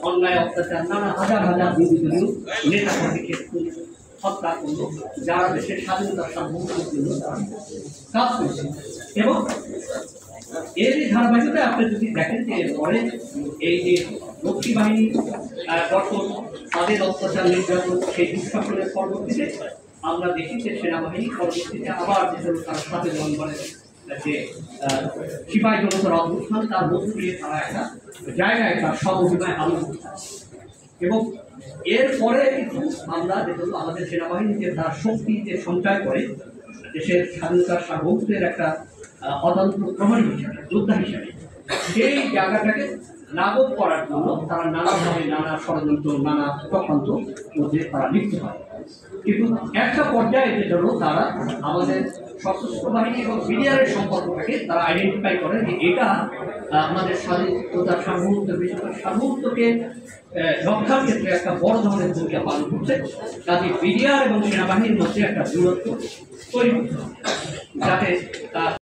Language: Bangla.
অন্যায় অত্যাচার নানা হাজার হাজার বিরোধী নেতা কর্মীকে হত্যা করলো, যারা দেশের স্বাধীনতা সার্বভৌমত্বের জন্য কাজ করছে। এবং এর ধারাবাহিকতায় আপনি যদি দেখেন যে পরে এই যে রক্ষী বাহিনী গঠন, তাদের অত্যাচার নির্যাতন, সেই দুঃশাসনের পরবর্তীতে আমরা দেখি যে সেনাবাহিনী পরবর্তীতে আবার যে তার সাথে জনগণের যে সিপাহী জনতার অবস্থান, তার মধ্য দিয়ে তারা একটা জায়গায় তার স্বঅভিনয় আলোচনা করছে। এবং এরপরে কিন্তু আমরা যেগুলো আমাদের সেনাবাহিনী যে তার শক্তি যে সঞ্চয় করে দেশের স্বাধীনতার সার্বভৌমত্বের একটা অতন্ত্র প্রহরী হিসাবে, যোদ্ধা হিসাবে, সেই জায়গাটাকে লাঘব করার জন্য তারা নানাভাবে নানা ষড়যন্ত্র, নানা চক্রান্ত মধ্যে তারা লিপ্ত হয়। কিন্তু একটা পর্যায়ে যে জন্য তারা আমাদের সশস্ত্র বাহিনী এবং বিডিআরের সম্পর্কটাকে তারা আইডেন্টিফাই করে যে এটা আমাদের স্বাধীনতার সার্বভৌমত্ব, বিশেষ সার্বভৌমত্বকে রক্ষার ক্ষেত্রে একটা বড় ধরনের ভূমিকা পালন করছে। কাজে বিডিআর এবং সেনাবাহিনীর মধ্যে একটা দূরত্ব তৈরি করতে হবে, যাতে